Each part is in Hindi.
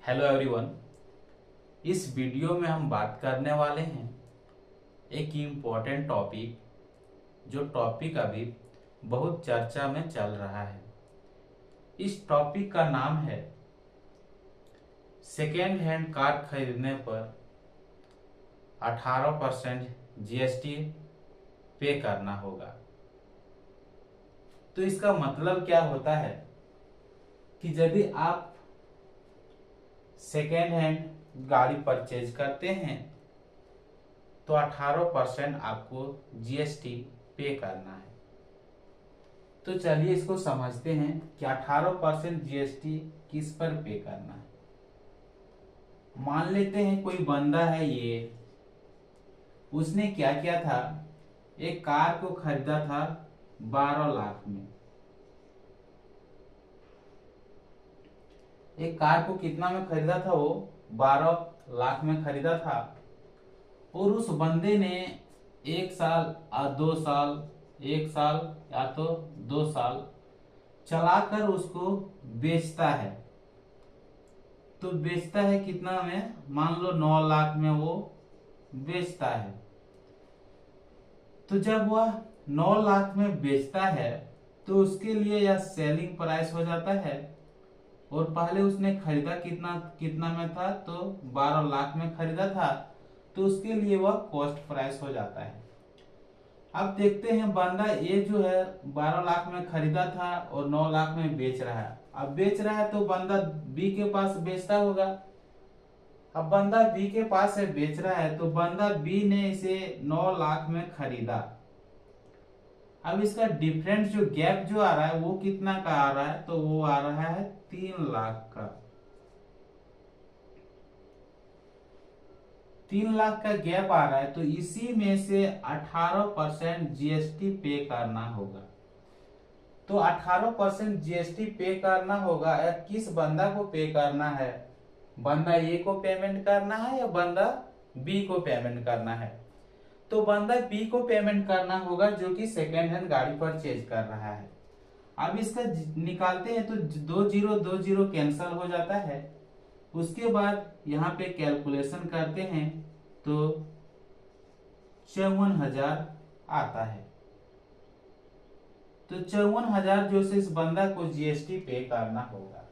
Hello everyone. इस वीडियो में हम बात करने वाले हैं एक इम्पोर्टेंट टॉपिक, जो टॉपिक अभी बहुत चर्चा में चल रहा है। इस टॉपिक का नाम है सेकेंड हैंड कार खरीदने पर 18% जीएसटी पे करना होगा। तो इसका मतलब क्या होता है कि यदि आप सेकेंड हैंड गाड़ी परचेज करते हैं तो 18% आपको जीएसटी पे करना है। तो चलिए इसको समझते हैं कि 18% जीएसटी किस पर पे करना है। मान लेते हैं कोई बंदा है, उसने क्या किया था, एक कार को खरीदा था 12 लाख में। एक कार को कितना में खरीदा था? वो 12 लाख में खरीदा था। और उस बंदे ने 1 साल या 2 साल, 1 साल या तो 2 साल चलाकर उसको बेचता है। तो बेचता है कितना में? मान लो 9 लाख में वो बेचता है। तो जब वह 9 लाख में बेचता है तो उसके लिए यह सेलिंग प्राइस हो जाता है। और पहले उसने खरीदा कितना कितना में था? तो 12 लाख में खरीदा था, तो उसके लिए वह कॉस्ट प्राइस हो जाता है। अब देखते हैं बंदा ए जो है 12 लाख में खरीदा था और 9 लाख में बेच रहा है। अब बेच रहा है तो बंदा बी के पास बेचता होगा। अब बंदा बी के पास से बेच रहा है तो बंदा बी ने इसे 9 लाख में खरीदा। अब इसका डिफरेंस जो गैप जो आ रहा है वो कितना का आ रहा है? तो वो आ रहा है 3 लाख का। 3 लाख का गैप आ रहा है, तो इसी में से 18% जीएसटी पे करना होगा। तो 18% जीएसटी पे करना होगा। या किस बंदा को पे करना है? बंदा ए को पेमेंट करना है या बंदा बी को पेमेंट करना है? तो बंदा बी को पेमेंट करना होगा, जो कि सेकेंड हैंड गाड़ी परचेज कर रहा है। अब इसका निकालते हैं तो 2 जीरो कैंसल हो जाता है। उसके बाद यहाँ पे कैलकुलेशन करते हैं तो 54,000 आता है। तो 54,000 जो से इस बंदा को जीएसटी पे करना होगा।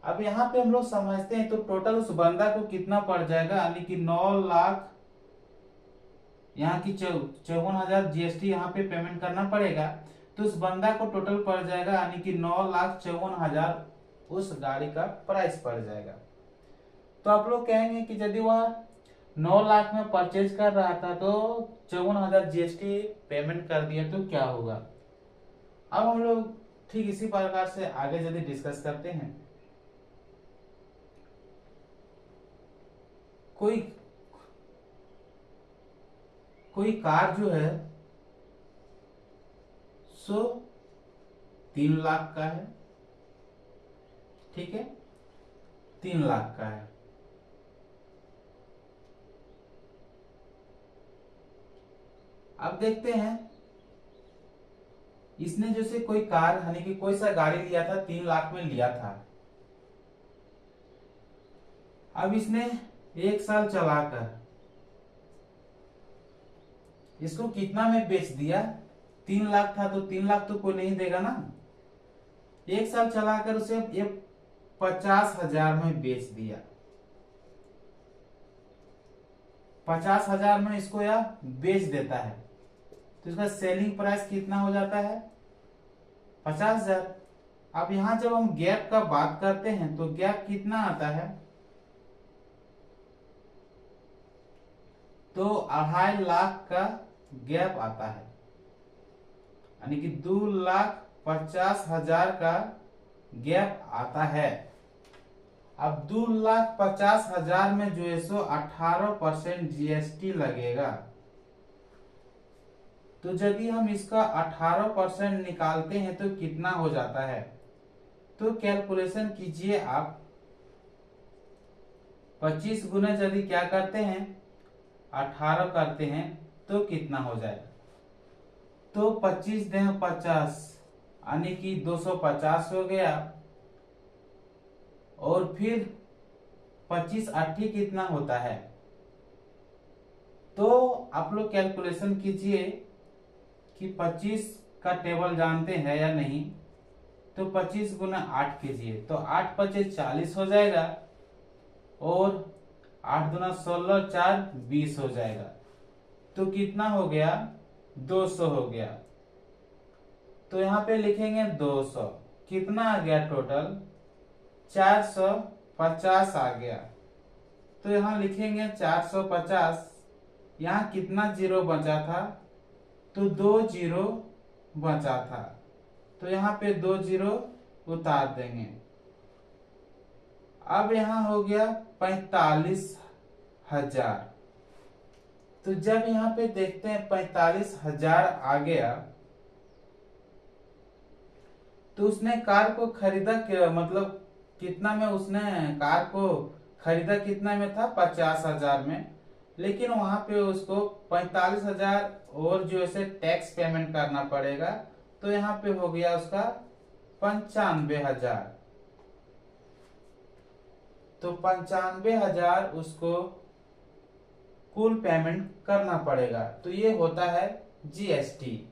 अब यहाँ पे हम लोग समझते हैं तो टोटल उस बंदा को कितना पड़ जाएगा, यानी कि 9 लाख, यहाँ की 54,000 जीएसटी यहाँ पे पेमेंट करना पड़ेगा। तो उस बंदा को टोटल पड़ जाएगा, यानी कि 9,54,000 उस गाड़ी का प्राइस पड़ जाएगा। तो आप लोग कहेंगे कि यदि वह 9 लाख में परचेज कर रहा था तो 54,000 जीएसटी पेमेंट कर दिया तो क्या होगा? अब हम लोग ठीक इसी प्रकार से आगे यदि डिस्कस करते हैं। कोई कोई कार जो है सो 3 लाख का है, ठीक है, 3 लाख का है। अब देखते हैं इसने जैसे कोई कार यानी कि कोई सा गाड़ी लिया था, 3 लाख में लिया था। अब इसने 1 साल चलाकर इसको कितना में बेच दिया? 3 लाख था तो 3 लाख तो कोई नहीं देगा ना। 1 साल चलाकर उसे ये 50,000 में बेच दिया। 50,000 में इसको यह बेच देता है, तो इसका सेलिंग प्राइस कितना हो जाता है? 50,000। अब यहां जब हम गैप का बात करते हैं तो गैप कितना आता है? तो 2.5 लाख का गैप आता है, यानी कि 2,50,000 का गैप आता है। अब 2,50,000 में जो है सो 18% जीएसटी लगेगा। तो यदि हम इसका 18% निकालते हैं तो कितना हो जाता है? तो कैलकुलेशन कीजिए आप। 25 गुना यदि क्या करते हैं 18 करते हैं तो कितना हो जाएगा? तो 25 दें 50, यानी कि 250 हो गया। और फिर 25 8 कितना होता है। तो आप लोग कैलकुलेशन कीजिए कि 25 का टेबल जानते हैं या नहीं। तो 25 गुना 8 कीजिए तो 8 पचे 40 हो जाएगा और 8 दुना 16 4 20 हो जाएगा। तो कितना हो गया 200 हो गया। तो यहाँ पे लिखेंगे 200। कितना आ गया टोटल 450 आ गया। तो यहाँ लिखेंगे 450। यहाँ कितना जीरो बचा था तो 2 जीरो बचा था। तो यहाँ पे 2 जीरो उतार देंगे। अब यहाँ हो गया 45,000। तो जब यहाँ पे देखते हैं 45,000 आ गया तो उसने कार को खरीदा मतलब कितना में उसने कार को खरीदा कितना में था 50,000 में। लेकिन वहां पे उसको 45,000 और जो ऐसे टैक्स पेमेंट करना पड़ेगा। तो यहाँ पे हो गया उसका 95,000। तो 95,000 उसको कुल पेमेंट करना पड़ेगा। तो ये होता है जीएसटी।